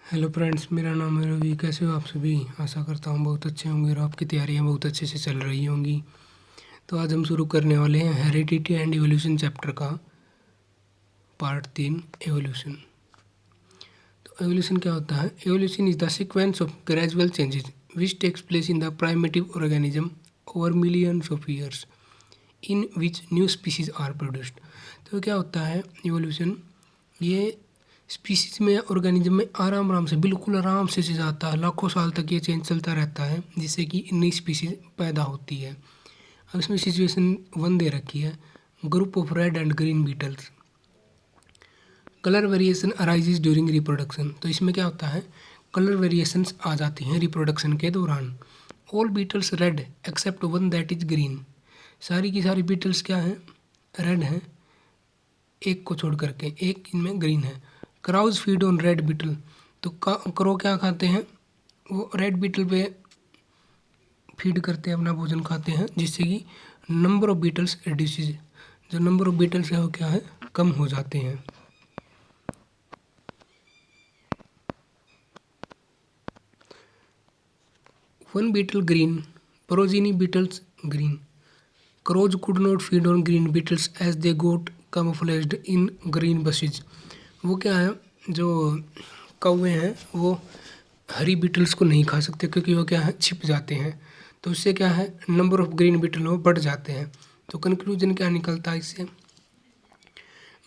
Hello friends, मेरा नाम है रवि। कैसे हो आप सभी? आशा करता हूँ बहुत अच्छे होंगे और आपकी तैयारियाँ बहुत अच्छे से चल रही होंगी। तो आज हम शुरू करने वाले हैं हेरिडिटी एंड एवोल्यूशन चैप्टर का पार्ट 3 एवोल्यूशन। तो एवोल्यूशन क्या होता है? Evolution is the sequence of gradual changes which takes place in the primitive organism over millions of years in which new species are produced. तो क्या होता है evolution? ये स्पीसीज में ऑर्गेनिज्म में आराम से बिल्कुल आराम से जाता है। लाखों साल तक ये चेंज चलता रहता है जिससे कि नई स्पीसीज पैदा होती है। अब इसमें सिचुएशन 1 दे रखी है, group of red and green beetles. Colour variation arises during reproduction. तो इसमें क्या होता है, कलर वेरिएशंस आ जाती हैं रिप्रोडक्शन के दौरान। All beetles red except one that is green. सारी की सारी बीटल्स क्या हैं? रेड हैं, एक को छोड़ करके, एक इनमें ग्रीन है। Crows feed on red beetle. तो क्रो क्या खाते हैं? वो रेड बीटल पे फीड करते हैं, अपना भोजन खाते हैं, जिससे कि नंबर ऑफ बीटल्स रिड्यूसेज। जो नंबर ऑफ बीटल्स है वो क्या है? कम हो जाते हैं। One beetle green, progeny beetles green. Crows could not feed on green beetles as they got camouflaged in green bushes। वो क्या है, जो कौवे हैं वो हरी बीटल्स को नहीं खा सकते क्योंकि वो क्या है, छिप जाते हैं। तो उससे क्या है, नंबर ऑफ ग्रीन बीटल वो बढ़ जाते हैं। तो कंक्लूजन क्या निकलता है इससे?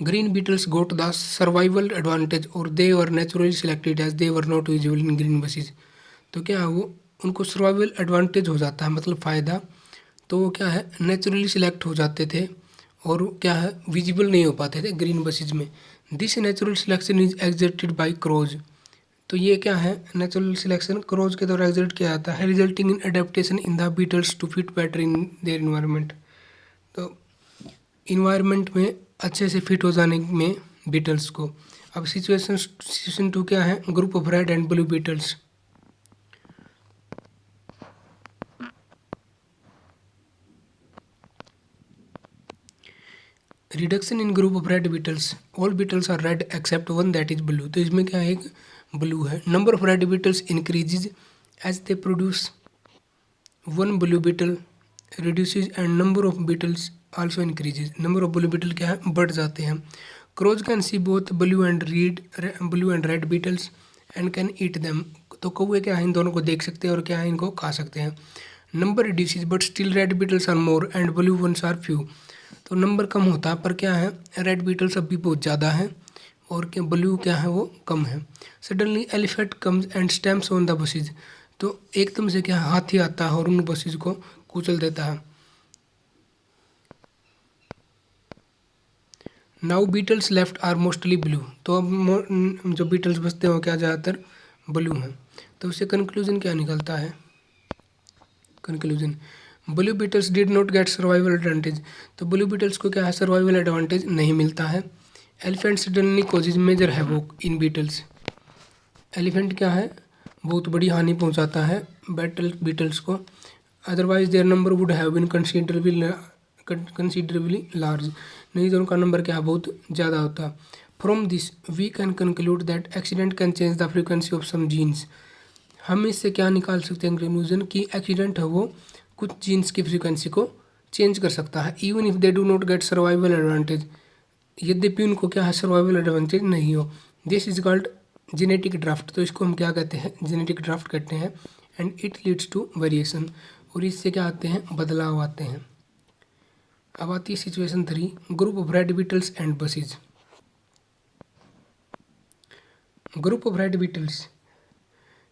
Green beetles got the survival advantage और they were naturally selected as they were not visible in green bushes. तो क्या है, वो उनको सर्वाइवल एडवांटेज हो जाता है, मतलब फ़ायदा। तो वो क्या है, नेचुरली सिलेक्ट हो जाते थे और क्या है, विजिबल नहीं हो पाते थे ग्रीन बसेज में। This natural selection is exerted by crows. तो ये क्या है, नेचुरल सिलेक्शन क्रोज के द्वारा एग्जर्ट किया जाता है, resulting in adaptation in the beetles to fit better in their environment. तो इन्वायरमेंट में अच्छे से फिट हो जाने में बीटल्स को। अब सिचुएशन 2 क्या है, group of red and blue beetles. Reduction in group of red beetles, all beetles are red except one that is blue. तो इसमें क्या है, एक ब्लू है। Number of red beetles increases as they produce one blue beetle reduces and number of beetles also increases. Number of blue beetle क्या है, बढ़ जाते हैं। Crows can see both blue and red beetles and can eat them. तो कौवे क्या है, इन दोनों को देख सकते हैं और क्या है, इनको खा सकते हैं। Number reduces but still red beetles are more and blue ones are few. तो नंबर कम होता है पर क्या है, रेड बीटल्स अब भी बहुत ज़्यादा है और क्या ब्लू क्या है, वो कम है। Suddenly elephant comes and stamps on the buses. तो एकदम से क्या है, हाथी आता है और उन बसेज को कुचल देता है। Now beetles left are mostly blue. तो अब जो बीटल्स बचते हैं वो क्या, ज़्यादातर ब्लू हैं। तो उससे कंक्लूजन क्या निकलता है? Conclusion, blue beetles did not get survival advantage. तो ब्लू बीटल्स को क्या है, सर्वाइवल एडवांटेज नहीं मिलता है। Elephant suddenly causes major havoc in beetles. Elephant क्या है, बहुत बड़ी हानि पहुंचाता है बीटल्स को। Otherwise their number would have been considerably large. नहीं तो उनका नंबर क्या है, बहुत ज़्यादा होता। From this we can conclude that accident can change the frequency of some jeans. हम इससे क्या निकाल सकते हैं कंक्लूजन, कि एक्सीडेंट है वो कुछ जीन्स की फ्रीक्वेंसी को चेंज कर सकता है। Even if they do not get survival advantage, यद्यपि उनको क्या है, सर्वाइवल एडवांटेज नहीं हो। This is called genetic draft. तो इसको हम क्या कहते हैं, जेनेटिक ड्राफ्ट कहते हैं। And it leads to variation, और इससे क्या आते हैं, बदलाव आते हैं। अब आती है situation 3, group of red beetles and bushes. Group of red beetles,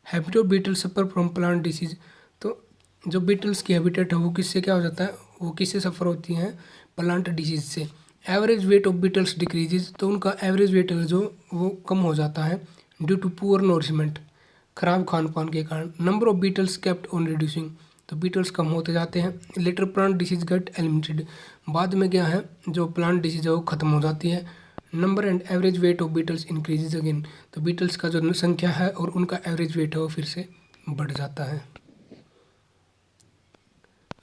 habitat beetle suffer from plant disease. तो जो बीटल्स की हैबिटेट है वो किससे क्या हो जाता है, वो किससे सफ़र होती हैं, प्लांट डिसीज से। Average weight of beetles decreases. तो उनका एवरेज वेट है जो वो कम हो जाता है ड्यू टू पुअर नोरिशमेंट, खराब खान पान के कारण। Number of beetles kept on reducing. तो बीटल्स कम होते जाते हैं। Later plant disease get eliminated. बाद में क्या है, जो प्लांट डिसीज है वो खत्म हो जाती है। Number and average weight of beetles increases again. तो बीटल्स का जो संख्या है और उनका एवरेज वेट है वो फिर से बढ़ जाता है।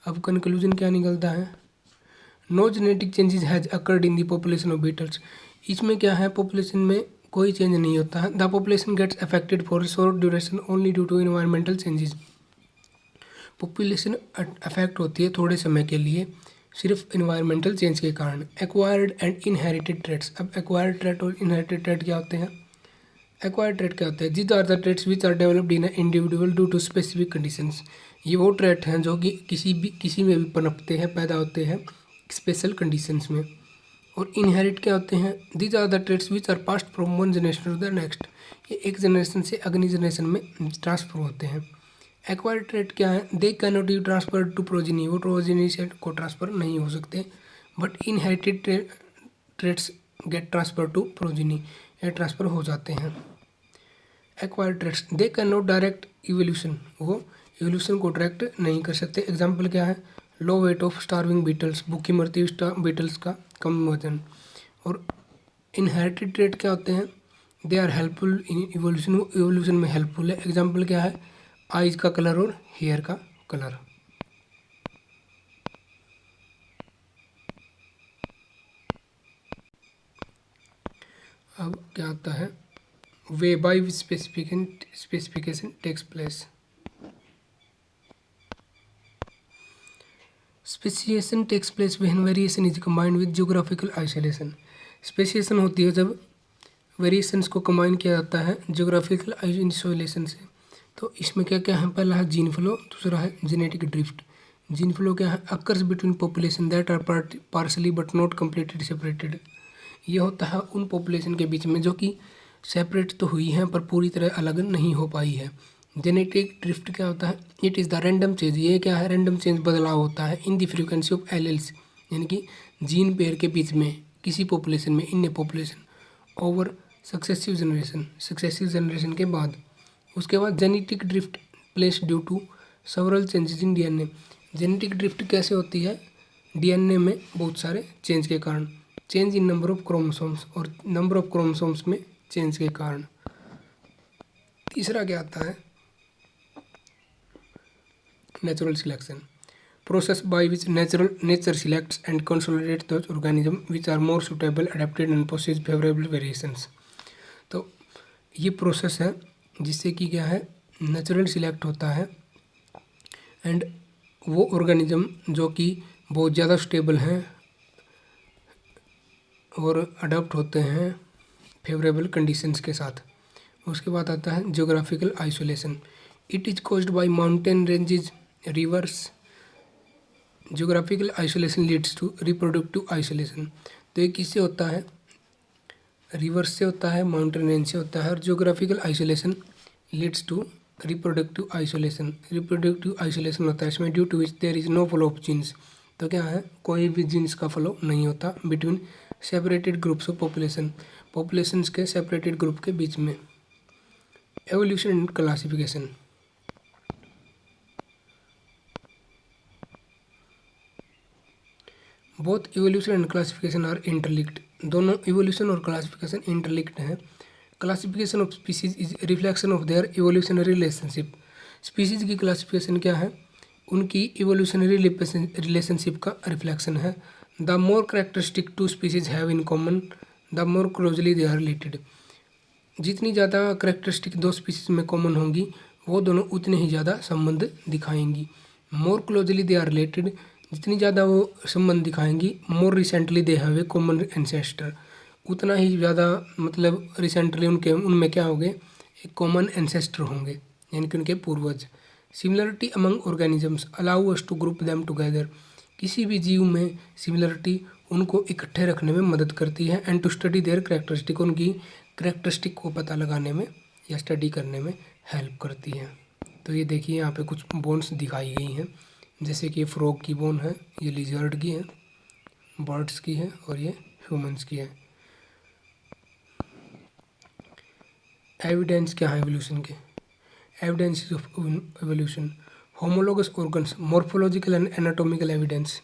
अब कंक्लूजन क्या निकलता है, no genetic changes has occurred in the population of beetles. इसमें क्या है, पॉपुलेशन में कोई चेंज नहीं होता है। The population gets affected for short duration only due to environmental changes. Population affect होती है थोड़े समय के लिए सिर्फ इन्वायरमेंटल चेंज के कारण। Acquired and inherited traits. अब एक्वायर्ड ट्रेट और इनहेरिटेड ट्रेट क्या होते हैं? एक्वायर्ड ट्रेट क्या होता है? These are the traits which are developed in individual due to specific conditions. ये वो ट्रेट हैं जो कि किसी में भी पनपते हैं, पैदा होते हैं स्पेशल कंडीशंस में। और इनहेरिट क्या होते हैं? These are the traits which are passed from one generation to the next. ये एक जनरेशन से अगली जनरेशन में ट्रांसफर होते हैं। एक्वायर्ड ट्रेट क्या है? They can not be transfer to progeny. वो प्रोजेनी से को ट्रांसफर नहीं हो सकते। But inherited traits get transfer to progeny, ये ट्रांसफर हो जाते हैं। Acquired traits they can not direct evolution. वो इवोल्यूशन को डायरेक्ट नहीं कर सकते। एग्जाम्पल क्या है? Low weight of starving beetles. भूखी मरती हुई बीटल्स का कम वजन। और इनहेरिटेड ट्रेट क्या होते हैं? They are helpful in evolution. वो इवोल्यूशन में हेल्पफुल है। एग्जाम्पल क्या है? आइज का कलर और हेयर का कलर। अब क्या आता है? Way by specification takes place. Speciation takes place when variation is combined with geographical isolation. Speciation होती है जब वेरिएशंस को कंबाइन किया जाता है जियोग्राफिकल आइसोलेशन से। तो इसमें क्या क्या है? पहला है जीन फ्लो, दूसरा है जेनेटिक ड्रिफ्ट। जीन फ्लो क्या है? Occurs between population that are partially but not completely separated. ये होता है उन पॉपुलेशन के बीच में जो कि सेपरेट तो हुई हैं पर पूरी तरह अलग नहीं हो पाई है। जेनेटिक ड्रिफ्ट क्या होता है? It is the random change. ये क्या है? रैंडम चेंज, बदलाव होता है in the frequency of alleles, यानी कि जीन पेयर के बीच में किसी पॉपुलेशन में, in population over successive generation के बाद। उसके बाद genetic drift place due to several changes in DNA. Genetic drift कैसे होती है? डीएनए में बहुत सारे चेंज के कारण, change in number of chromosomes, और नंबर ऑफ क्रोमोसोम्स में चेंज के कारण। तीसरा क्या आता है? Natural selection, process by which nature selects and consolidate those organism which are more suitable adapted and possess favourable variations. तो ये प्रोसेस है जिससे कि क्या है? नेचुरल सिलेक्ट होता है एंड वो ऑर्गेनिज्म जो कि बहुत ज़्यादा स्टेबल हैं और अडॉप्ट होते हैं फेवरेबल कंडीशंस के साथ। उसके बाद आता है geographical isolation. It is caused by mountain ranges, rivers. Geographical isolation leads to reproductive isolation. तो ये किससे होता है? रिवर्स से होता है, माउंटेन रेंज से होता है। और geographical isolation leads to reproductive isolation. Reproductive isolation होता है इसमें due to which there is no flow of genes. तो क्या है? कोई भी जीन्स का फ्लो नहीं होता between separated groups of populations के सेपरेटेड ग्रुप के बीच में। Evolution and classification, both evolution and classification are interlinked. दोनों इवोल्यूशन और क्लासिफिकेशन इंटरलिंक्ड हैं। Classification of species is reflection of their evolutionary relationship. Species की क्लासिफिकेशन क्या है? उनकी इवोल्यूशनरी रिलेशनशिप का रिफ्लेक्शन है। The more characteristic two species have in common the more closely they are related. जितनी ज़्यादा कैरेक्टरिस्टिक दो स्पीसीज में कॉमन होंगी वो दोनों उतने ही ज़्यादा संबंध दिखाएंगी। More closely they are related, जितनी ज़्यादा वो संबंध दिखाएंगी, more recently they have a common ancestor, उतना ही ज़्यादा मतलब रिसेंटली उनमें क्या होंगे? एक कॉमन एंसेस्टर होंगे, यानी कि उनके पूर्वज। Similarity among organisms allow us to group them together. किसी भी जीव में सिमिलरिटी उनको इकट्ठे रखने में मदद करती है। And to study their characteristic, उनकी करेक्टरिस्टिक को पता लगाने में या स्टडी करने में हेल्प करती है। तो ये देखिए यहाँ पे कुछ बोन्स दिखाई गई हैं, जैसे कि फ्रॉग की बोन है, ये लिजर्ड की है, बर्ड्स की है और ये ह्यूमंस की है। एविडेंस क्या है एवोल्यूशन के? Evidence of evolution, homologous organs, morphological and anatomical evidence.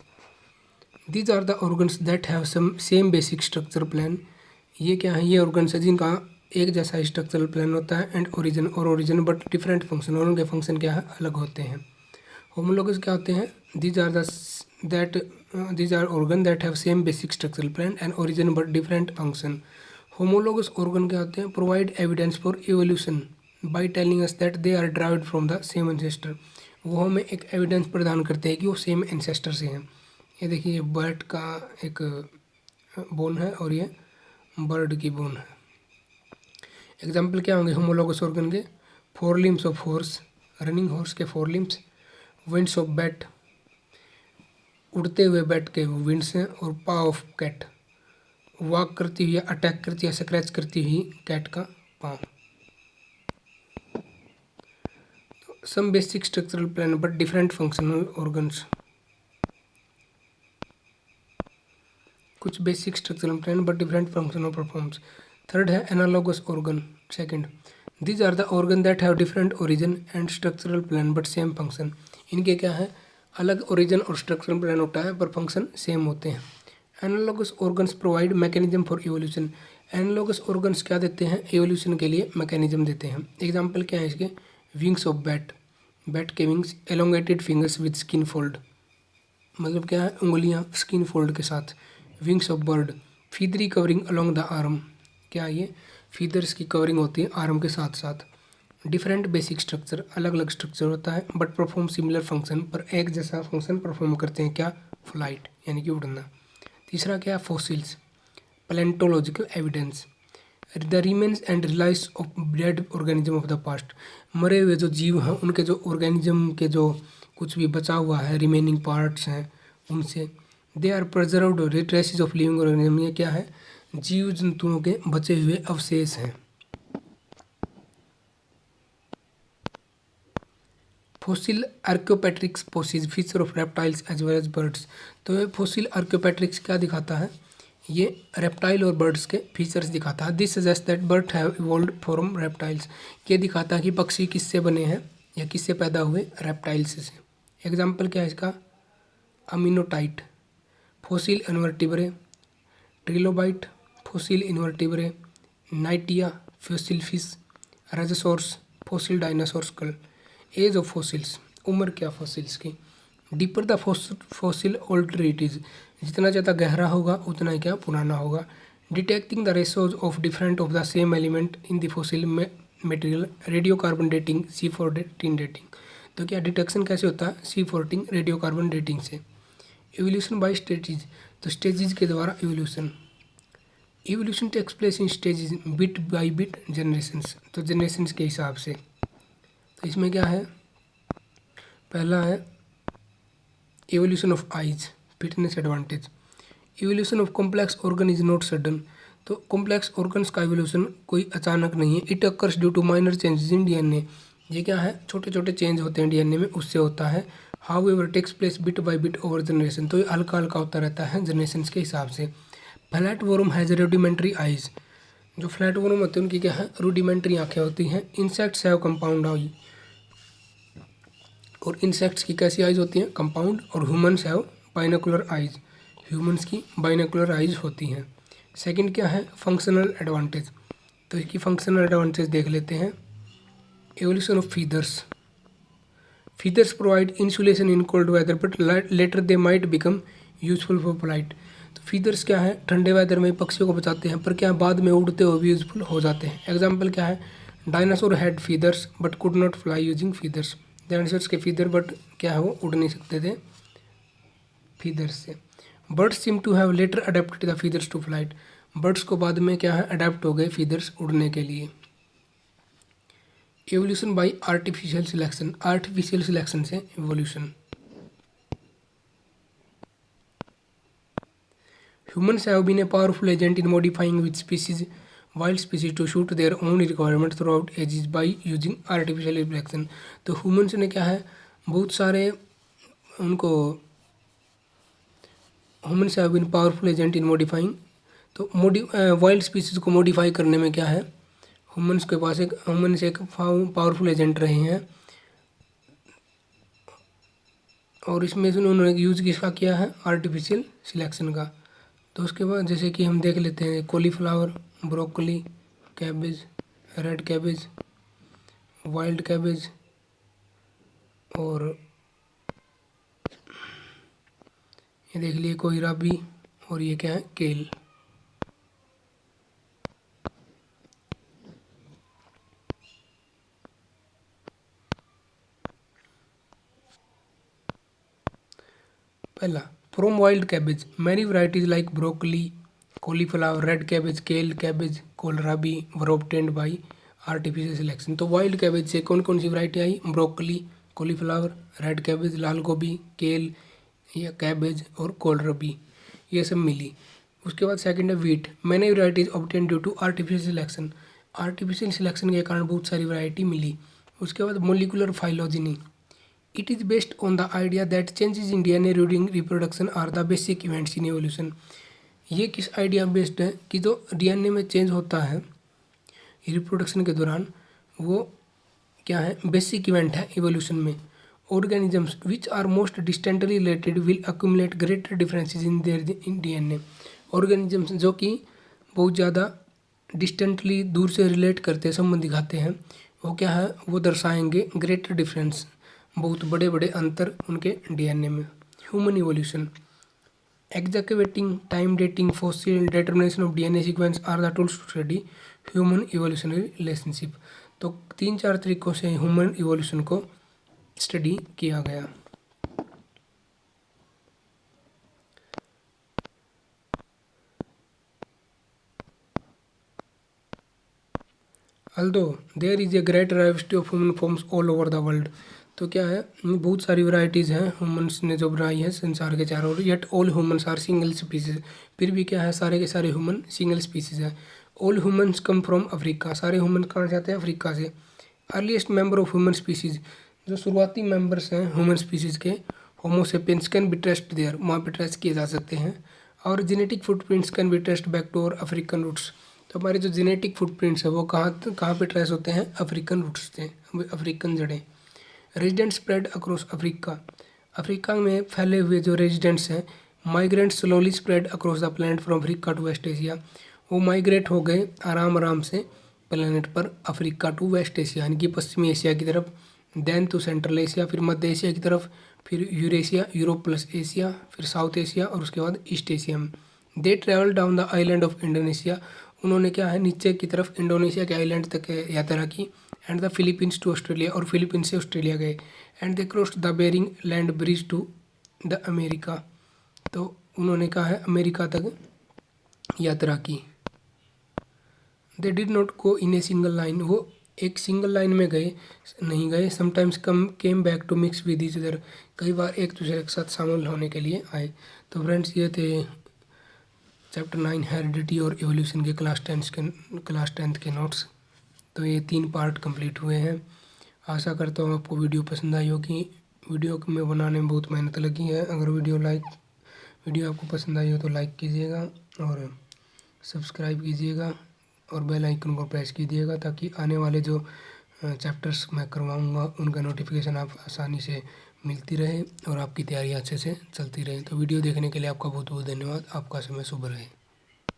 These are the organs that have some same basic structure plan. ये क्या है? ये ऑर्गन्स है जिनका एक जैसा स्ट्रक्चरल प्लान होता है। And origin but different function, और उनके फंक्शन क्या है? अलग होते हैं। होमोलोगस क्या होते हैं? These are organ that have same basic structural plan and origin but different function. Homologous organ क्या होते हैं? Provide evidence for evolution by telling us that they are derived from the same ancestor. वो हमें एक evidence प्रदान करते हैं कि वो सेम एंसेस्टर से हैं। ये देखिए, ये बर्ड का एक बोन है और ये बर्ड की बोन है। एग्जाम्पल क्या होंगे होमोलोगस ऑर्गन के? Four limbs of horse, running horse के four limbs, wings of bat, उड़ते हुए बैट के विंड्स हैं, और पा ऑफ कैट, वॉक करती हुई, अटैक करती है, स्क्रैच करती हुई कैट का पाँव। Some basic structural plan but different functional organs. कुछ basic structural plan but different functional performs. Third है analogous organ. Second, these are the organ that have different origin and structural plan but same function. इनके क्या है? अलग origin और structural plan होता है पर फंक्शन सेम होते हैं। Analogous organs provide mechanism for evolution. Analogous organs क्या देते हैं? इवोल्यूशन के लिए मैकेनिज्म देते हैं। एग्जाम्पल क्या है इसके? विंग्स ऑफ बैट, बैट के wings, elongated fingers with skin fold, मतलब क्या है? उंगलियां स्किन फोल्ड के साथ। Wings of bird, feathery covering along the arm, क्या ये? फीदर्स की कवरिंग होती है आर्म के साथ साथ। डिफरेंट बेसिक स्ट्रक्चर, अलग अलग स्ट्रक्चर होता है बट परफॉर्म सिमिलर फंक्शन, पर एक जैसा फंक्शन परफॉर्म करते हैं। क्या? फ्लाइट, यानी कि उड़ना। तीसरा क्या है? Fossils, palaeontological evidence, the remains and release of dead organism of the past. मरे हुए जो जीव हैं उनके जो ऑर्गेनिज्म के जो कुछ भी बचा हुआ है, रिमेनिंग पार्ट्स हैं उनसे। They are preserved traces of living organism, ये क्या है? जीव जंतुओं के बचे हुए अवशेष हैं। Fossil Archaeopteryx possess feature of reptiles as well as birds. तो ये फॉसिल आर्क्योपेट्रिक्स क्या दिखाता है? ये रेप्टाइल और बर्ड्स के फीचर्स दिखाता है। This suggest that bird have evolved from reptiles. ये दिखाता है कि पक्षी किससे बने हैं या किससे पैदा हुए? रेप्टाइल्स से। एग्जाम्पल क्या है इसका? Ammonite, fossil invertebrate, trilobite, fossil invertebrate, Knightia, fossil fish, Rajasaurus, fossil dinosaur skull. Age of fossils, उम्र क्या फॉसिल्स की? Deeper the fossil older it is, जितना ज़्यादा गहरा होगा उतना ही क्या? पुराना होगा। Detecting the ratios of different of the same element in the fossil material, radio carbon dating, C14 dating. तो क्या डिटेक्शन कैसे होता है? C14 रेडियो कार्बन डेटिंग से। इवोल्यूशन बाय स्टेजेज, तो स्टेजेस के द्वारा evolution. Evolution takes place in stages bit by bit generations, तो जनरेशंस के हिसाब से। तो इसमें क्या है? पहला है evolution of eyes, fitness advantage. Evolution of complex organ is not sudden, तो कॉम्प्लेक्स ऑर्गन्स का इवोल्यूशन कोई अचानक नहीं है। It occurs due to minor changes in DNA, ये क्या है? छोटे छोटे चेंज होते हैं डीएनए में, उससे होता है। However takes place bit by bit over generation, तो ये हल्का हल्का होता रहता है जनरेशन के हिसाब से। Flat warm has rudimentary eyes, जो फ्लैट वॉर्म होते हैं उनकी क्या है? रूडिमेंट्री आँखें होती हैं। इंसेक्ट्स हैव कंपाउंड आई, और इंसेक्ट्स की कैसी आइज होती हैं? कंपाउंड। और humans have binocular eyes, humans की बाइनोकुलर आइज होती हैं। सेकंड क्या है? फंक्शनल एडवांटेज, तो इसकी फंक्शनल एडवांटेज देख लेते हैं। Evolution of feathers, feathers provide insulation in cold weather but later they might become useful for flight. तो फीदर्स क्या है? ठंडे वेदर में पक्षियों को बचाते हैं पर क्या बाद में उड़ते हुए भी यूजफुल हो जाते हैं। एग्जाम्पल क्या है? Dinosaur had feathers but could not fly using feathers, dinosaurs के फीदर बट क्या है? वो उड़ नहीं सकते थे फीदर्स से। Birds seem to have later adapted the feathers to flight, birds को बाद में क्या है? अडेप्ट हो गए फीदर्स उड़ने के लिए। Evolution bye artificial selection, artificial selection से evolution. Humans have been a powerful agent in modifying with species, wild species to suit their own requirement throughout ages by using artificial selection। तो humans ने क्या है? बहुत सारे उनको humans have been powerful agent in modifying, तो wild species को modify करने में क्या है? ह्यूमन्स के पास ह्यूमन्स एक पावरफुल एजेंट रहे हैं, और इसमें से उन्होंने यूज़ किसका किया है? आर्टिफिशियल सिलेक्शन का। तो उसके बाद जैसे कि हम देख लेते हैं cauliflower, broccoli, cabbage, red cabbage, wild cabbage, और ये देख लिए कोहराबी, और ये क्या है? केल। पहला, from wild cabbage many varieties like broccoli, cauliflower, red cabbage, kale cabbage, kohlrabi were obtained by artificial selection. तो वाइल्ड कैबेज से कौन कौन सी वैरायटी आई? ब्रोकली, कॉलीफ्लावर, रेड कैबेज लाल गोभी, केल या कैबेज और कोलराबी, ये सब मिली। उसके बाद सेकंड है wheat, many varieties obtain due to artificial selection, artificial selection के कारण बहुत सारी वैरायटी मिली। उसके बाद molecular phylogeny, it is based on the idea that changes in DNA during reproduction are the basic events in evolution. ये किस idea based है कि जो डीएनए में चेंज होता है रिप्रोडक्शन के दौरान, वो क्या है? बेसिक इवेंट है इवोल्यूशन में। Organisms which are most distantly related will accumulate greater differences in their in DNA. Organisms जो कि बहुत ज़्यादा डिस्टेंटली दूर से रिलेट करते हैं, संबंध दिखाते हैं, वो क्या है? वो दर्शाएंगे ग्रेटर डिफरेंस, बहुत बड़े बड़े अंतर उनके डीएनए में। Human evolution, excavating, time dating, fossil determination of DNA sequence are the tools to study human evolutionary relationship. तो 3-4 तरीकों से ह्यूमन इवोल्यूशन को स्टडी किया गया। Although there is a great diversity of human forms all over the world. तो क्या है? बहुत सारी वैरायटीज़ हैं ह्यूमन्स ने जो बनाई है संसार के चारों ओर। Yet all humans are single species, फिर भी क्या है? सारे के सारे ह्यूमन सिंगल स्पीसीज है। All humans come from Africa, सारे ह्यूमन कहाँ से आते हैं? अफ्रीका से। Earliest member of human species, जो शुरुआती मेंबर्स हैं ह्यूमन स्पीसीज के, Homo sapiens can be traced there, वहाँ पे ट्रेस किए जा सकते हैं। और genetic footprints can be traced back to और अफ्रीकन रूट्स। तो हमारे जो जेनेटिक फुटप्रिंट्स है वो कहाँ पे ट्रेस होते हैं? अफ्रीकन रूट्स से, अफ्रीकन जड़ें। Resident spread across Africa, Africa में फैले हुए जो रेजिडेंट्स हैं, migrant slowly spread across the planet from Africa to West Asia, वो माइग्रेट हो गए आराम आराम से प्लैनेट पर अफ्रीका टू वेस्ट एशिया, यानी कि पश्चिमी एशिया की तरफ, देन टू सेंट्रल एशिया, फिर मध्य एशिया की तरफ, फिर यूरेशिया, यूरोप प्लस एशिया, फिर साउथ एशिया और उसके बाद ईस्ट एशिया में। They travel down the island of Indonesia, उन्होंने क्या है? नीचे की तरफ इंडोनेशिया के आइलैंड तक यात्रा की। And the Philippines to Australia, और फिलीपींस से ऑस्ट्रेलिया गए। And they crossed the Bering land bridge to the America, तो उन्होंने कहा है अमेरिका तक यात्रा की। They did not go in a single line, वो एक सिंगल लाइन में गए नहीं गए। Sometimes came back to mix with each other, कई बार एक दूसरे के साथ शामिल होने के लिए आए। तो फ्रेंड्स ये थे चैप्टर 9 हेरिडिटी और एवोल्यूशन के क्लास 10th के नोट्स। तो ये 3 पार्ट कंप्लीट हुए हैं। आशा करता हूँ आपको वीडियो पसंद आई होगी। वीडियो में बनाने में बहुत मेहनत लगी है। अगर वीडियो आपको पसंद आई हो तो लाइक कीजिएगा और सब्सक्राइब कीजिएगा और बेल आइकन को प्रेस कीजिएगा, ताकि आने वाले जो चैप्टर्स मैं करवाऊँगा उनका नोटिफिकेशन आप आसानी से मिलती रहे और आपकी तैयारी अच्छे से चलती रहे। तो वीडियो देखने के लिए आपका बहुत बहुत धन्यवाद। आपका समय शुभ रहे।